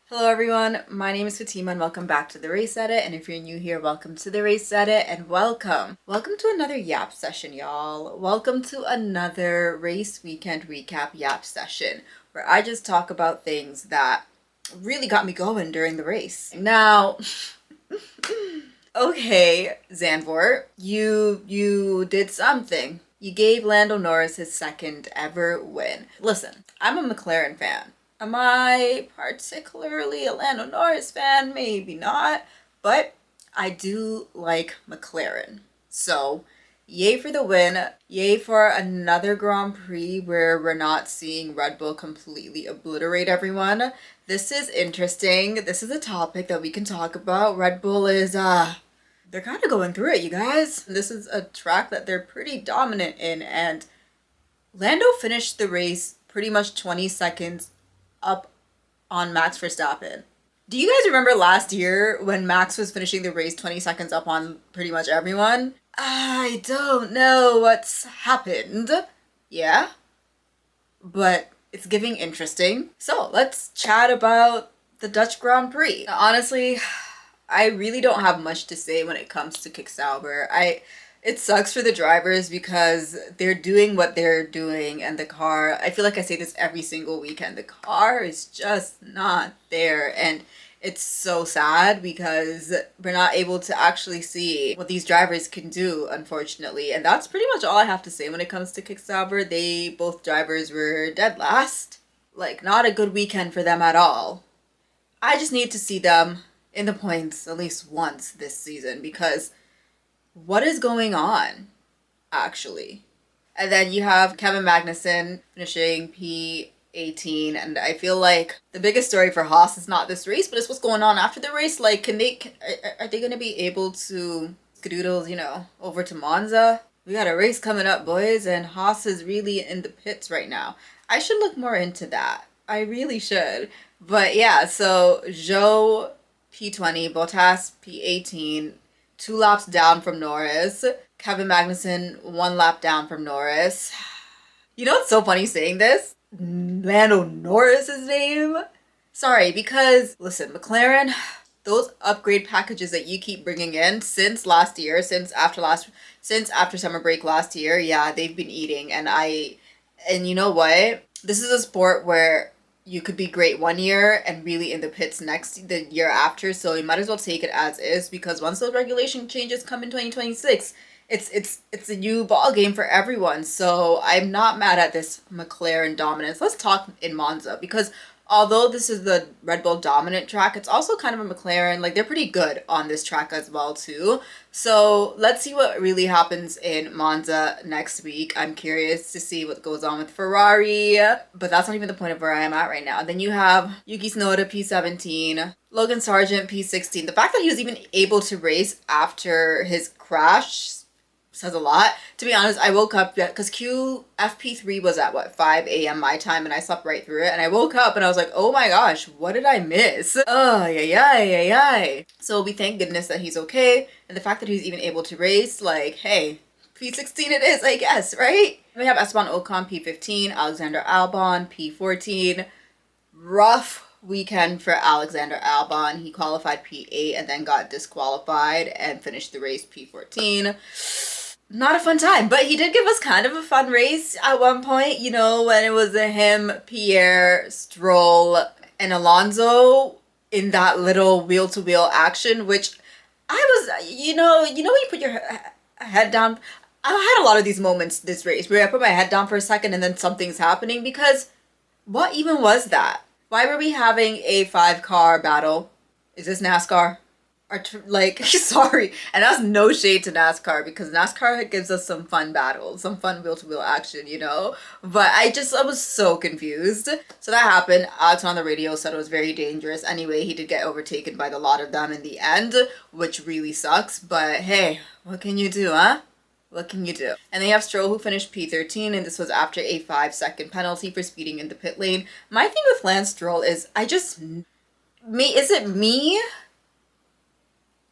Hello everyone, my name is Fatima and welcome back to the Race Edit, and if you're new here, welcome to the Race Edit and welcome. Welcome to another Yap session, y'all. Welcome to another race weekend recap Yap session where I just talk about things that really got me going during the race. Now, okay, Zandvoort, you did something. You gave Lando Norris his second ever win. Listen, I'm a McLaren fan. Am I particularly a Lando Norris fan? Maybe not, but I do like McLaren. So, yay for the win. Yay for another Grand Prix where we're not seeing Red Bull completely obliterate everyone. This is interesting. This is a topic that we can talk about. Red Bull is, they're kind of going through it, you guys. This is a track that they're pretty dominant in, and Lando finished the race pretty much 20 seconds up on Max Verstappen. Do you guys remember last year when Max was finishing the race 20 seconds up on pretty much everyone? I don't know what's happened. Yeah, but it's giving interesting. So let's chat about the Dutch Grand Prix. Now, honestly, I really don't have much to say when it comes to Kick Sauber. It sucks for the drivers because they're doing what they're doing, and the car, I feel like I say this every single weekend, the car is just not there, and it's so sad because we're not able to actually see what these drivers can do, unfortunately. And that's pretty much all I have to say when it comes to Kick Sauber. Both drivers were dead last. Like, not a good weekend for them at all. I just need to see them in the points at least once this season because what is going on, actually? And then you have Kevin Magnussen finishing P18, and I feel like the biggest story for Haas is not this race, but it's what's going on after the race. Like, are they gonna be able to skedoodle, over to Monza? We got a race coming up, boys, and Haas is really in the pits right now. I should look more into that. I really should. But yeah, so Zhou P20, Bottas P18, 2 laps down from Norris. Kevin Magnussen 1 lap down from Norris. You know what's so funny saying this? Lando Norris's name? Sorry, because listen, McLaren, those upgrade packages that you keep bringing in since last year, since after summer break last year, yeah, they've been eating. And you know what? This is a sport where you could be great one year and really in the pits the year after, so you might as well take it as is, because once those regulation changes come in 2026, it's a new ball game for everyone. So I'm not mad at this McLaren dominance. Let's talk in Monza, because although this is the Red Bull dominant track, it's also kind of a McLaren, like, they're pretty good on this track as well too. So let's see what really happens in Monza next week. I'm curious to see what goes on with Ferrari, but that's not even the point of where I am at right now. And then you have Yuki Tsunoda P17, Logan Sargent P16. The fact that he was even able to race after his crash says a lot. To be honest, I woke up because FP3 was at 5 a.m. my time, and I slept right through it. And I woke up and I was like, oh my gosh, what did I miss? Oh, yeah. So we thank goodness that he's okay. And the fact that he's even able to race, like, hey, P16 it is, I guess, right? We have Esteban Ocon P15, Alexander Albon P14. Rough weekend for Alexander Albon. He qualified P8 and then got disqualified and finished the race P14. Not a fun time, but he did give us kind of a fun race at one point, when it was him, Pierre, Stroll, and Alonso in that little wheel-to-wheel action, which I was, when you put your head down. I had a lot of these moments this race where I put my head down for a second and then something's happening, because what even was that? Why were we having a 5-car battle? Is this NASCAR? Sorry, and that's no shade to NASCAR, because NASCAR gives us some fun battles, some fun wheel-to-wheel action, but I was so confused. So that happened. Alex on the radio said it was very dangerous. Anyway, he did get overtaken by the lot of them in the end, which really sucks, but hey, what can you do, huh? What can you do? And they have Stroll, who finished P13, and this was after a 5-second penalty for speeding in the pit lane. My thing with Lance Stroll is, is it me?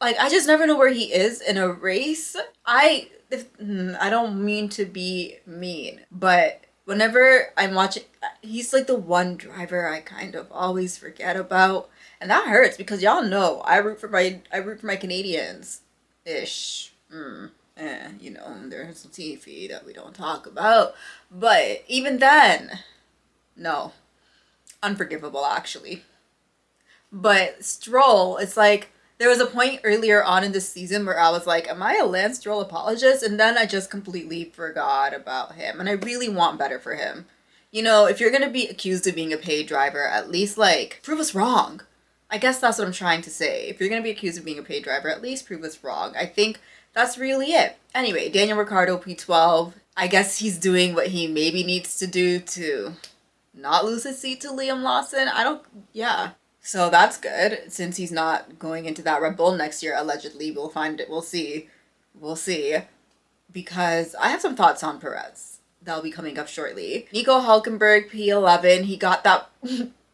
Like, I just never know where he is in a race. I don't mean to be mean, but whenever I'm watching, he's like the one driver I kind of always forget about. And that hurts because y'all know I root for my Canadians ish. You know, there's some TV that we don't talk about. But even then, no. Unforgivable actually. But Stroll, it's like there was a point earlier on in this season where I was like, am I a Lance Stroll apologist? And then I just completely forgot about him. And I really want better for him. You know, if you're going to be accused of being a paid driver, at least, like, prove us wrong. I guess that's what I'm trying to say. If you're going to be accused of being a paid driver, at least prove us wrong. I think that's really it. Anyway, Daniel Ricciardo, P12. I guess he's doing what he maybe needs to do to not lose his seat to Liam Lawson. Yeah. So that's good, since he's not going into that Red Bull next year, allegedly. We'll find it. We'll see. We'll see. Because I have some thoughts on Perez. That'll be coming up shortly. Nico Hulkenberg, P11. He got that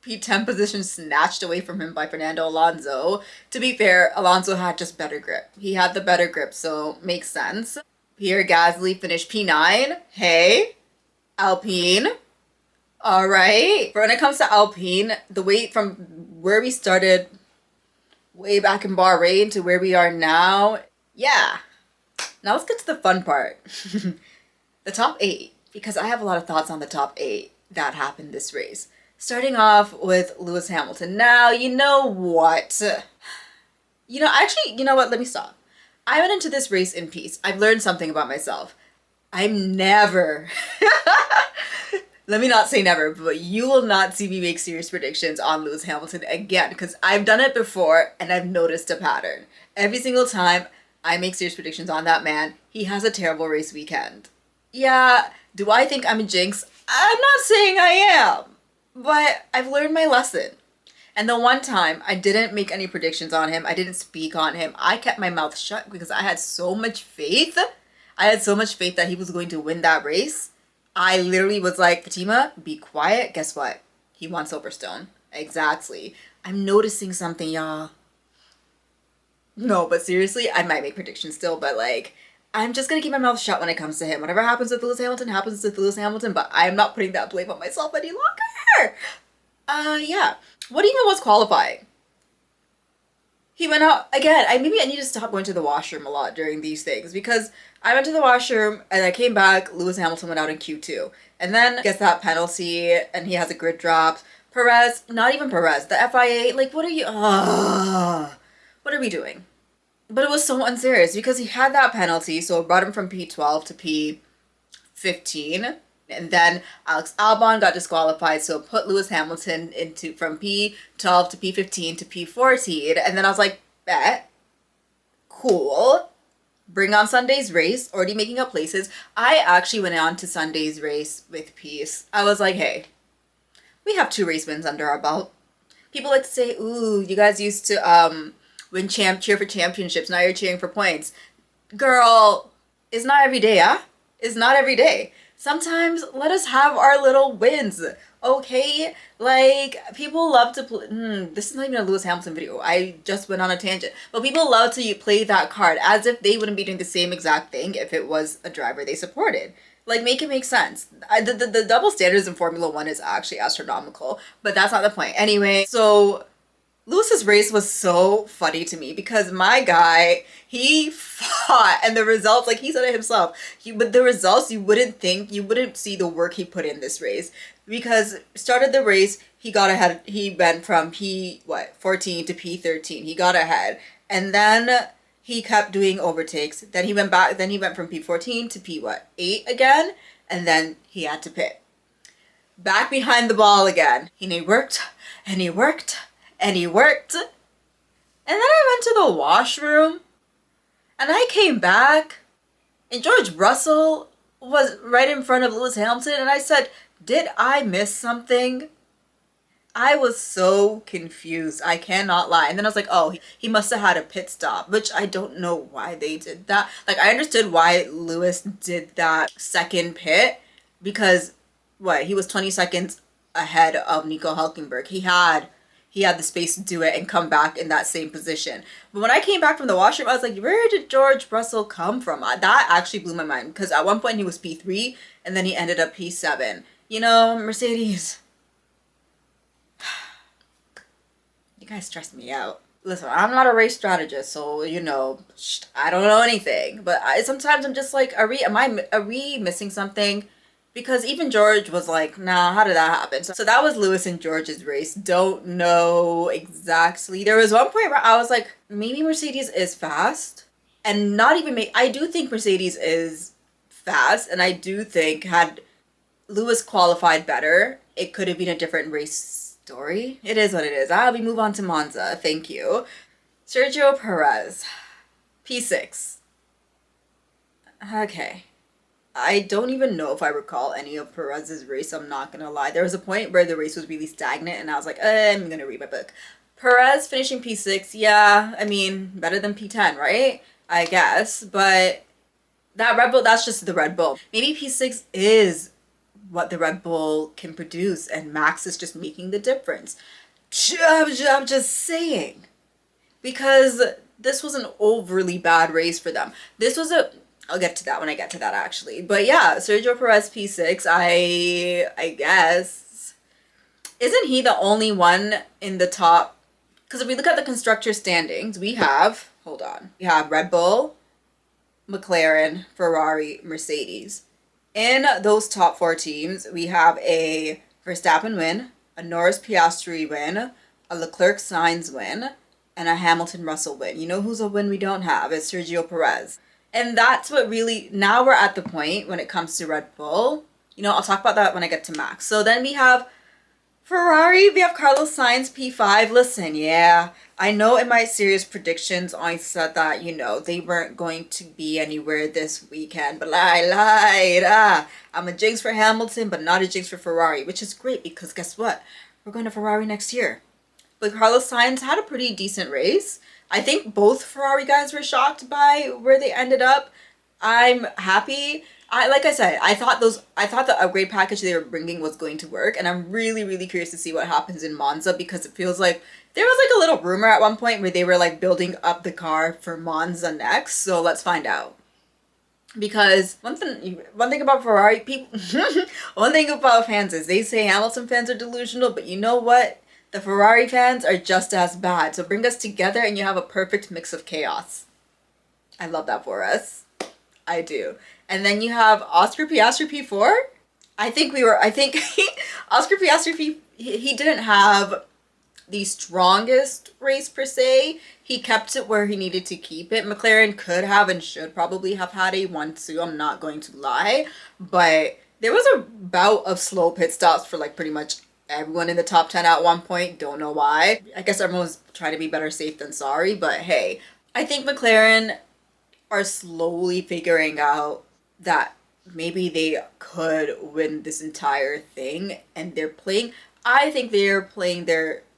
P10 position snatched away from him by Fernando Alonso. To be fair, Alonso had just better grip. He had the better grip, so makes sense. Pierre Gasly finished P9. Hey, Alpine. All right. For when it comes to Alpine, the weight from where we started way back in Bahrain to where we are now, yeah. Now let's get to the fun part. The top 8, because I have a lot of thoughts on the top 8 that happened this race. Starting off with Lewis Hamilton. Now, you know what? You know what? Let me stop. I went into this race in peace. I've learned something about myself. I'm never... Let me not say never, but you will not see me make serious predictions on Lewis Hamilton again, because I've done it before and I've noticed a pattern. Every single time I make serious predictions on that man, he has a terrible race weekend. Yeah, do I think I'm a jinx? I'm not saying I am, but I've learned my lesson. And the one time I didn't make any predictions on him, I didn't speak on him, I kept my mouth shut because I had so much faith. I had so much faith that he was going to win that race. I literally was like, Fatima, be quiet. Guess what? He won Silverstone. Exactly. I'm noticing something, y'all. No, but seriously, I might make predictions still, but like, I'm just gonna keep my mouth shut when it comes to him. Whatever happens with Lewis Hamilton happens with Lewis Hamilton, but I'm not putting that blame on myself any longer. Yeah. What even was qualifying? He went out again. Maybe I need to stop going to the washroom a lot during these things, because I went to the washroom and I came back. Lewis Hamilton went out in Q2 and then gets that penalty and he has a grid drop. Perez, not even Perez, the FIA, like, what are we doing? But it was so unserious because he had that penalty, so it brought him from P12 to P15. And then Alex Albon got disqualified, so it put Lewis Hamilton from P12 to P15 to P14. And then I was like, bet. Cool. Bring on Sunday's race, already making up places. I actually went on to Sunday's race with peace. I was like, hey, we have 2 race wins under our belt. People like to say, ooh, you guys used to cheer for championships, now you're cheering for points. Girl, it's not every day, huh? It's not every day. Sometimes let us have our little wins, okay? Like, people love to play... this is not even a Lewis Hamilton video. I just went on a tangent. But people love to play that card as if they wouldn't be doing the same exact thing if it was a driver they supported. Like, make it make sense. The double standards in Formula 1 is actually astronomical. But that's not the point. Anyway, so... Lewis's race was so funny to me because my guy, he fought, and the results, like he said it himself, but the results you wouldn't see the work he put in this race, because started the race, he got ahead, he went from 14 to P13, he got ahead, and then he kept doing overtakes, then he went from P14 to P8 again, and then he had to pit. Back behind the ball again. He worked, and he worked, and he worked. And then I went to the washroom and I came back and George Russell was right in front of Lewis Hamilton and I said, did I miss something? I was so confused. I cannot lie. And then I was like, oh, he must have had a pit stop, which I don't know why they did that. Like, I understood why Lewis did that second pit because he was 20 seconds ahead of Nico Hulkenberg. He had the space to do it and come back in that same position. But when I came back from the washroom, I was like, where did George Russell come from? That actually blew my mind because at one point he was P3 and then he ended up P7. You know, Mercedes, you guys stress me out. Listen, I'm not a race strategist, so you know, I don't know anything. But sometimes I'm just like, are we missing something? Because even George was like, nah, how did that happen? So that was Lewis and George's race. Don't know exactly. There was one point where I was like, maybe Mercedes is fast. And not even I do think Mercedes is fast. And I do think had Lewis qualified better, it could have been a different race story. It is what it is. We move on to Monza. Thank you. Sergio Perez, P6. Okay. I don't even know if I recall any of Perez's race, I'm not gonna lie. There was a point where the race was really stagnant and I was like, I'm gonna read my book. Perez finishing P6, yeah, I mean, better than P10, right? I guess, but that Red Bull, that's just the Red Bull. Maybe P6 is what the Red Bull can produce and Max is just making the difference. I'm just saying. Because this was an overly bad race for them. I'll get to that when I get to that actually. But yeah, Sergio Perez P6, I guess. Isn't he the only one in the top? Because if we look at the constructor standings, we have, hold on, we have Red Bull, McLaren, Ferrari, Mercedes. In those top 4 teams, we have a Verstappen win, a Norris Piastri win, a Leclerc Sainz win, and a Hamilton Russell win. You know who's a win we don't have? It's Sergio Perez. And that's what really, now we're at the point when it comes to Red Bull. You know, I'll talk about that when I get to Max. So then we have Ferrari, we have Carlos Sainz P5. Listen, yeah, I know in my serious predictions I said that, you know, they weren't going to be anywhere this weekend, but I lied. I'm a jinx for Hamilton, but not a jinx for Ferrari, which is great because guess what? We're going to Ferrari next year. But Carlos Sainz had a pretty decent race. I think both Ferrari guys were shocked by where they ended up. I'm happy. Like I said, I thought the upgrade package they were bringing was going to work, and I'm really, really curious to see what happens in Monza because it feels like there was like a little rumor at one point where they were like building up the car for Monza next. So let's find out. Because one thing about Ferrari people, one thing about fans is they say Hamilton fans are delusional, but you know what? The Ferrari fans are just as bad. So bring us together and you have a perfect mix of chaos. I love that for us. I do. And then you have Oscar Piastri P4. I think Oscar Piastri he didn't have the strongest race per se. He kept it where he needed to keep it. McLaren could have and should probably have had a 1-2. I'm not going to lie. But there was a bout of slow pit stops for like pretty much everyone in the top 10 at one point. Don't know why. I guess everyone's trying to be better safe than sorry. But hey, I think McLaren are slowly figuring out that maybe they could win this entire thing. And I think they're playing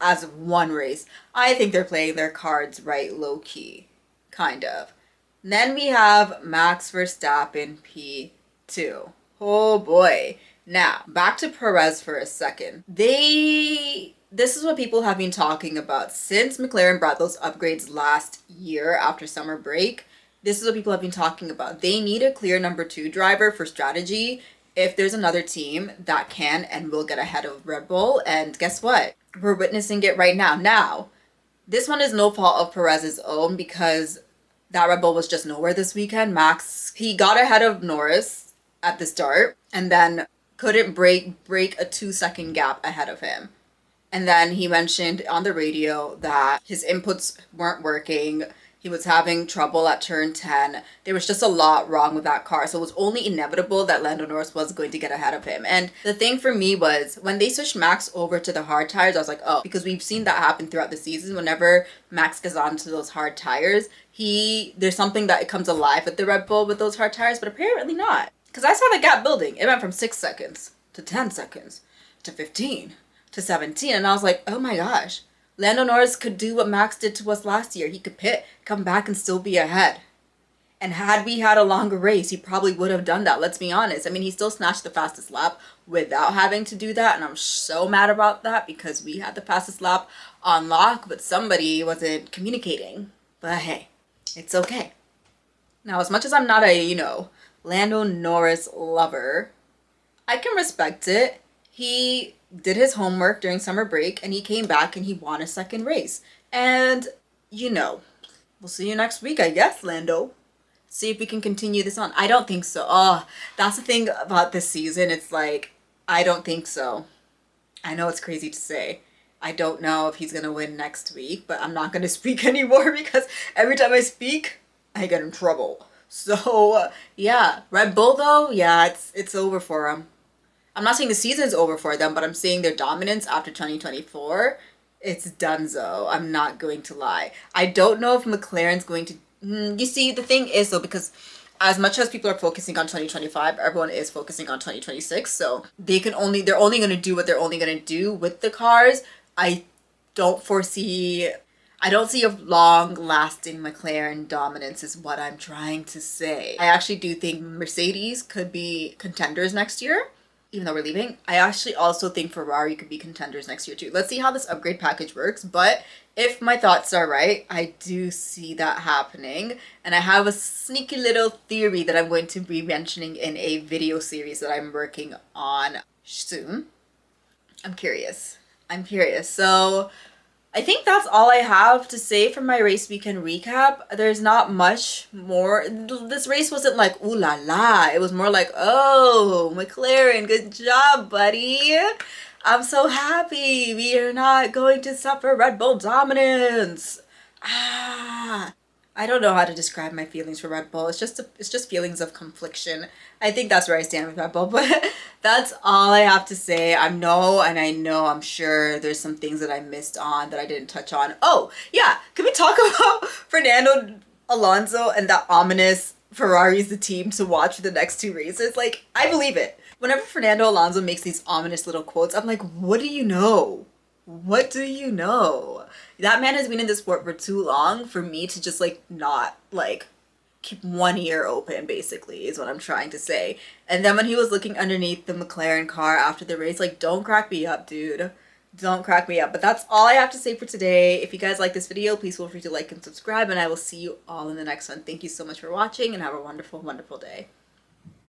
as one race. I think they're playing their cards right low key. Kind of. And then we have Max Verstappen P2. Oh boy. Now, back to Perez for a second. This is what people have been talking about since McLaren brought those upgrades last year after summer break. This is what people have been talking about. They need a clear number 2 driver for strategy if there's another team that can and will get ahead of Red Bull. And guess what? We're witnessing it right now. Now, this one is no fault of Perez's own because that Red Bull was just nowhere this weekend. Max, he got ahead of Norris at the start and then couldn't break a 2-second gap ahead of him. And then he mentioned on the radio that his inputs weren't working. He was having trouble at turn 10. There was just a lot wrong with that car. So it was only inevitable that Lando Norris was going to get ahead of him. And the thing for me was when they switched Max over to the hard tires, I was like, oh, because we've seen that happen throughout the season. Whenever Max gets onto those hard tires, there's something that it comes alive with the Red Bull with those hard tires, but apparently not. Because I saw the gap building. It went from 6 seconds to 10 seconds to 15 to 17. And I was like, oh my gosh. Lando Norris could do what Max did to us last year. He could pit, come back, and still be ahead. And had we had a longer race, he probably would have done that. Let's be honest. I mean, he still snatched the fastest lap without having to do that. And I'm so mad about that because we had the fastest lap on lock, but somebody wasn't communicating. But hey, it's okay. Now, as much as I'm not a, Lando Norris lover, I can respect it. He did his homework during summer break, and he came back and he won a second race. And, you know, we'll see you next week, I guess, Lando. See if we can continue this on. I don't think so. Oh, that's the thing about this season. It's like, I don't think so. I know it's crazy to say. I don't know if he's gonna win next week, but I'm not gonna speak anymore because every time I speak, I get in trouble. So yeah, Red Bull though, yeah, it's over for them. I'm not saying the season's over for them, but I'm saying their dominance after 2024, it's donezo. I'm not going to lie. I don't know if McLaren's going to. You see, the thing is though, because as much as people are focusing on 2025, everyone is focusing on 2026. So they're only going to do what they're only going to do with the cars. I don't foresee, I don't see a long lasting McLaren dominance is what I'm trying to say. I actually do think Mercedes could be contenders next year, even though we're leaving. I actually also think Ferrari could be contenders next year too. Let's see how this upgrade package works, but if my thoughts are right, I do see that happening. And I have a sneaky little theory that I'm going to be mentioning in a video series that I'm working on soon. I'm curious. So I think that's all I have to say for my race weekend recap. There's not much more. This race wasn't like, ooh la la. It was more like, oh, McLaren, good job, buddy. I'm so happy we are not going to suffer Red Bull dominance. I don't know how to describe my feelings for Red Bull. It's just feelings of confliction. I think that's where I stand with Red Bull, but that's all I have to say. I know, I'm sure there's some things that I missed on that I didn't touch on. Oh, yeah. Can we talk about Fernando Alonso and that ominous Ferrari's the team to watch for the next two races? Like, I believe it. Whenever Fernando Alonso makes these ominous little quotes, I'm like, what do you know? What do you know? That man has been in this sport for too long for me to just like not like keep one ear open, basically, is what I'm trying to say. And then when he was looking underneath the McLaren car after the race, like, don't crack me up, dude. Don't crack me up. But that's all I have to say for today. If you guys like this video, please feel free to like and subscribe, and I will see you all in the next one. Thank you so much for watching, and have a wonderful, wonderful day.